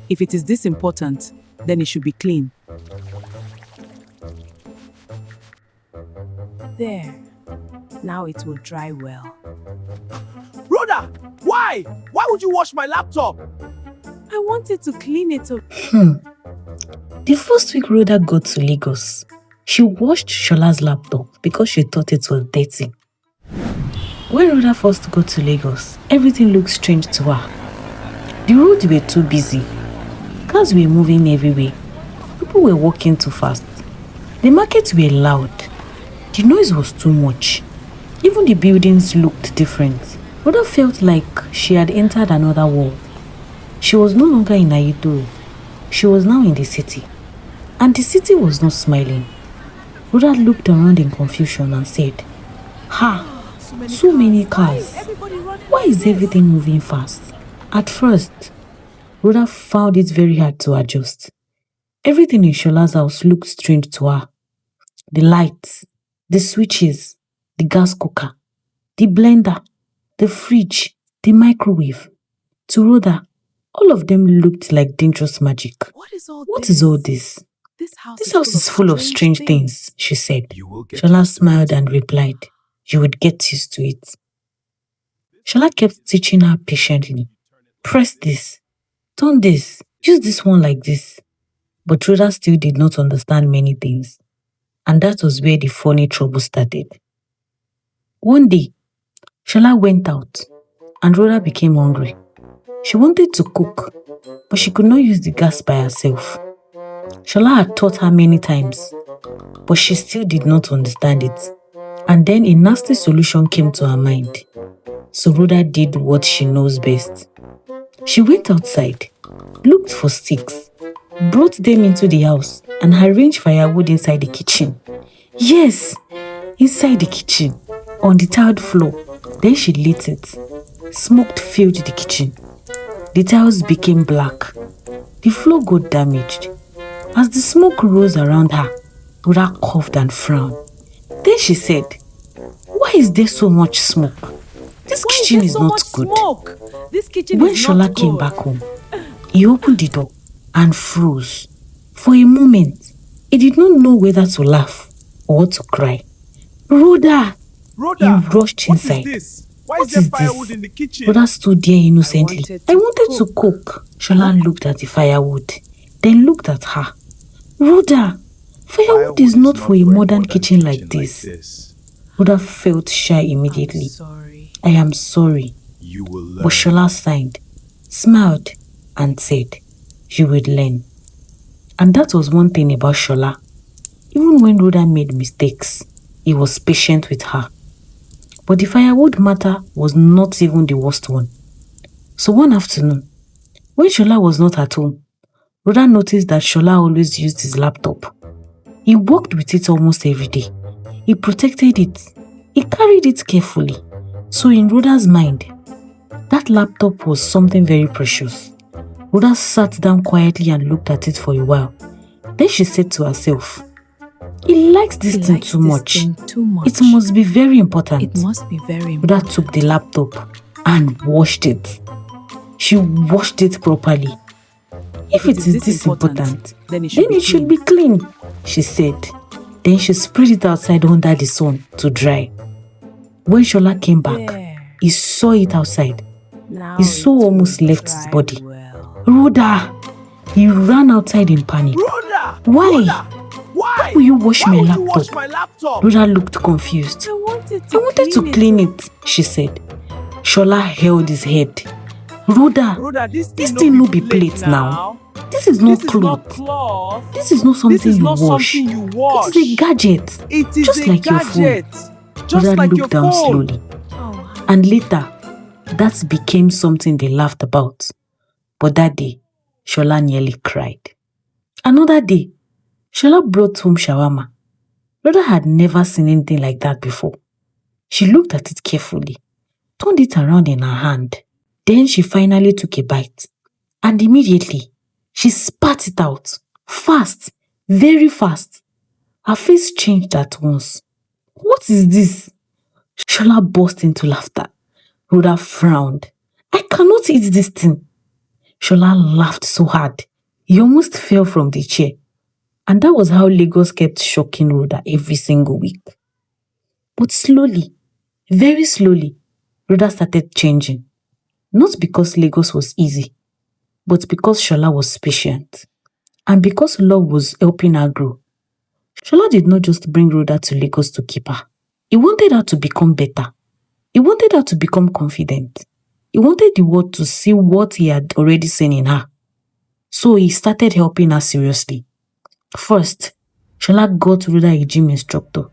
If it is this important, then it should be clean. There. Now it will dry well. Rhoda, why? Why would you wash my laptop? I wanted to clean it up. The first week Rhoda got to Lagos, she washed Shola's laptop because she thought it was dirty. When Rhoda first got to Lagos, everything looked strange to her. The roads were too busy. Cars were moving everywhere. People were walking too fast. The markets were loud. The noise was too much. Even the buildings looked different. Rhoda felt like she had entered another world. She was no longer in Ayutthaya. She was now in the city. And the city was not smiling. Rhoda looked around in confusion and said, so many cars. Why is everything moving fast? At first, Rhoda found it very hard to adjust. Everything in Shola's house looked strange to her. The lights, the switches, the gas cooker, the blender, the fridge, the microwave. To Rhoda, all of them looked like dangerous magic. What is all this? This house is full of strange things, she said. You will get Shola smiled and replied, you would get used to it. Shola kept teaching her patiently. Press this, turn this, use this one like this. But Rhoda still did not understand many things. And that was where the funny trouble started. One day, Shola went out and Rhoda became hungry. She wanted to cook, but she could not use the gas by herself. Shola had taught her many times, but she still did not understand it. And then a nasty solution came to her mind. So Rhoda did what she knows best. She went outside, looked for sticks, brought them into the house, and arranged firewood inside the kitchen. Yes, inside the kitchen, on the tiled floor. Then she lit it. Smoke filled the kitchen. The tiles became black. The floor got damaged. As the smoke rose around her, Rhoda coughed and frowned. Then she said, why is there so much smoke? This kitchen is not good. When Shola came back home, he opened the door and froze. For a moment, he did not know whether to laugh or to cry. Rhoda! He rushed inside. Why is there firewood in the kitchen? Rhoda stood there innocently. I wanted to cook. Shola looked at the firewood, then looked at her. Rhoda, firewood is not for a modern kitchen like this. Rhoda felt shy immediately. I am sorry. You will learn. But Shola sighed, smiled, and said, you would learn. And that was one thing about Shola. Even when Rhoda made mistakes, he was patient with her. But the firewood matter was not even the worst one. So one afternoon, when Shola was not at home, Rhoda noticed that Shola always used his laptop. He worked with it almost every day. He protected it. He carried it carefully. So in Rhoda's mind, that laptop was something very precious. Rhoda sat down quietly and looked at it for a while. Then she said to herself, he likes this thing too much. It must be very important. Rhoda took the laptop and washed it. She washed it properly. If it is this important, then it should be clean, she said. Then she spread it outside under the sun to dry. When Shola came back, he saw it outside. His soul almost left his body. Rhoda! He ran outside in panic. Rhoda! Why? Rhoda! Why will you wash my laptop? Rhoda looked confused. I wanted to clean it, she said. Shola held his head. Rhoda, this thing no be plate now. This is not cloth. This is not something you wash. It's a gadget. Just like your phone. Rhoda looked down slowly. And later, that became something they laughed about. But that day, Shola nearly cried. Another day, Shola brought home shawarma. Rhoda had never seen anything like that before. She looked at it carefully, turned it around in her hand. Then she finally took a bite. And immediately, she spat it out. Fast, very fast. Her face changed at once. What is this? Shola burst into laughter. Rhoda frowned. I cannot eat this thing. Shola laughed so hard, he almost fell from the chair. And that was how Lagos kept shocking Rhoda every single week. But slowly, very slowly, Rhoda started changing. Not because Lagos was easy, but because Shola was patient. And because love was helping her grow. Shola did not just bring Rhoda to Lagos to keep her. He wanted her to become better. He wanted her to become confident. He wanted the world to see what he had already seen in her. So he started helping her seriously. First, Shola got Rhoda a gym instructor.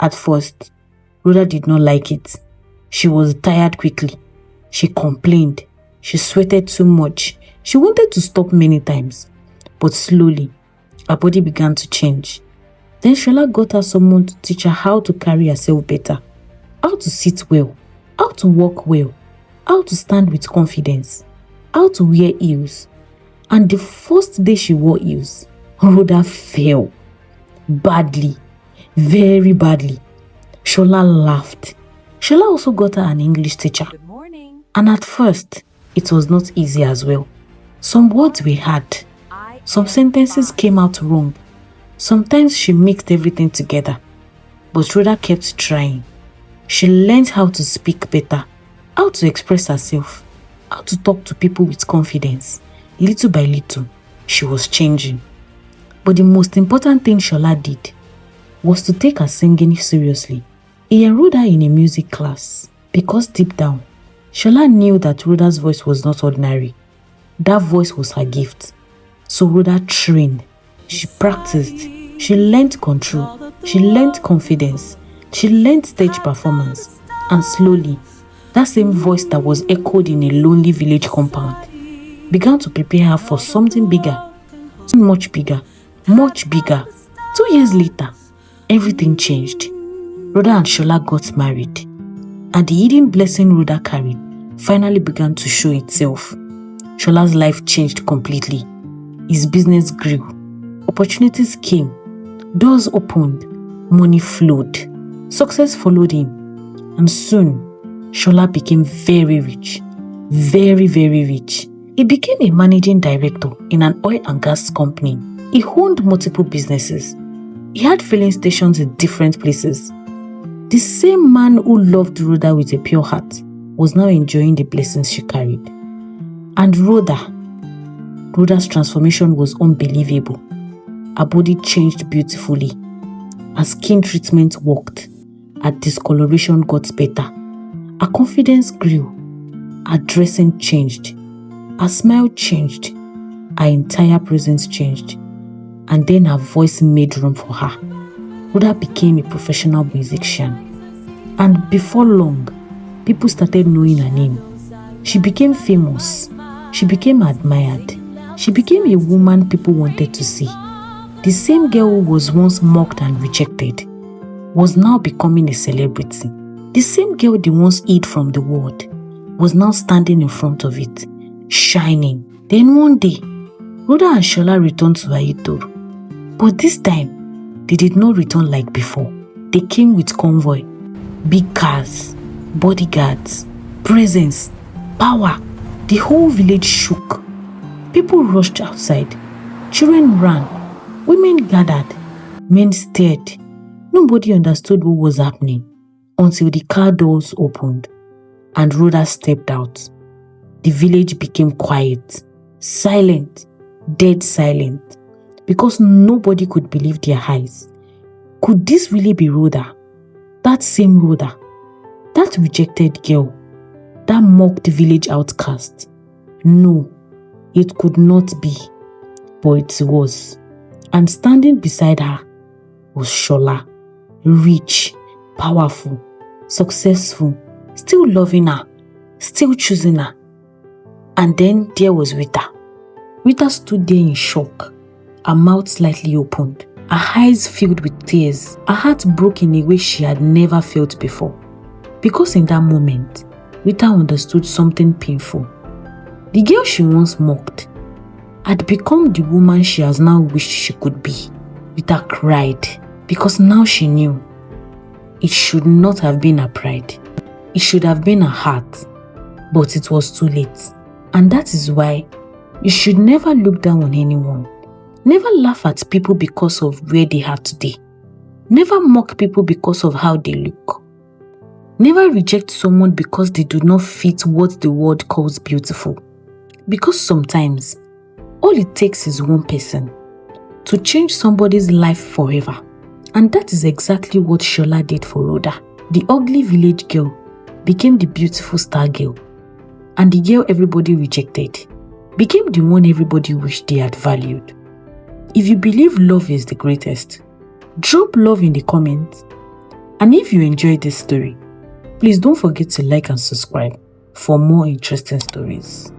At first, Rhoda did not like it. She was tired quickly. She complained. She sweated too much. She wanted to stop many times. But slowly, her body began to change. Then Shola got her someone to teach her how to carry herself better, how to sit well, how to walk well, how to stand with confidence, how to wear heels. And the first day she wore heels, Rhoda fell. Badly. Very badly. Shola laughed. Shola also got her an English teacher. Good morning. And at first, it was not easy as well. Some words were hard. Some sentences came out wrong. Sometimes she mixed everything together. But Rhoda kept trying. She learned how to speak better, how to express herself, how to talk to people with confidence. Little by little, she was changing. But the most important thing Shola did was to take her singing seriously. He enrolled her in a music class because deep down, Shola knew that Rhoda's voice was not ordinary. That voice was her gift. So Rhoda trained. She practiced. She learned control. She learned confidence. She learned stage performance. And slowly, that same voice that was echoed in a lonely village compound began to prepare her for something bigger, much bigger, much bigger. 2 years later, everything changed. Rhoda and Shola got married, and the hidden blessing Rhoda carried finally began to show itself. Shola's life changed completely. His business grew. Opportunities came. Doors opened. Money flowed. Success followed him. And soon, Shola became very rich. Very, very rich. He became a managing director in an oil and gas company. He owned multiple businesses. He had filling stations in different places. The same man who loved Rhoda with a pure heart was now enjoying the blessings she carried. And Rhoda's transformation was unbelievable. Her body changed beautifully. Her skin treatment worked. Her discoloration got better. Her confidence grew. Her dressing changed. Her smile changed. Her entire presence changed. And then her voice made room for her. Rhoda became a professional musician. And before long, people started knowing her name. She became famous. She became admired. She became a woman people wanted to see. The same girl who was once mocked and rejected was now becoming a celebrity. The same girl they once hid from the world was now standing in front of it, shining. Then one day, Rhoda and Shola returned to Aitoro. But this time, they did not return like before. They came with convoy, big cars, bodyguards, presents, power. The whole village shook. People rushed outside. Children ran. Women gathered. Men stared. Nobody understood what was happening until the car doors opened and Rhoda stepped out. The village became quiet, silent, dead silent, because nobody could believe their eyes. Could this really be Rhoda? That same Rhoda? That rejected girl? That mocked village outcast? No, it could not be, but it was. And standing beside her was Shola, rich, powerful, successful, still loving her, still choosing her. And then there was Rita. Rita stood there in shock, her mouth slightly opened, her eyes filled with tears, her heart broke in a way she had never felt before. Because in that moment, Rita understood something painful. The girl she once mocked had become the woman she has now wished she could be. Rita cried because now she knew it should not have been her pride. It should have been her heart, but it was too late. And that is why You should never look down on anyone. Never laugh at people because of where they are today. Never mock people because of how they look. Never reject someone because they do not fit what the world calls beautiful. Because sometimes, all it takes is one person to change somebody's life forever. And that is exactly what Shola did for Rhoda. The ugly village girl became the beautiful star girl. And the girl everybody rejected became the one everybody wished they had valued. If you believe love is the greatest, drop love in the comments. And if you enjoyed this story, please don't forget to like and subscribe for more interesting stories.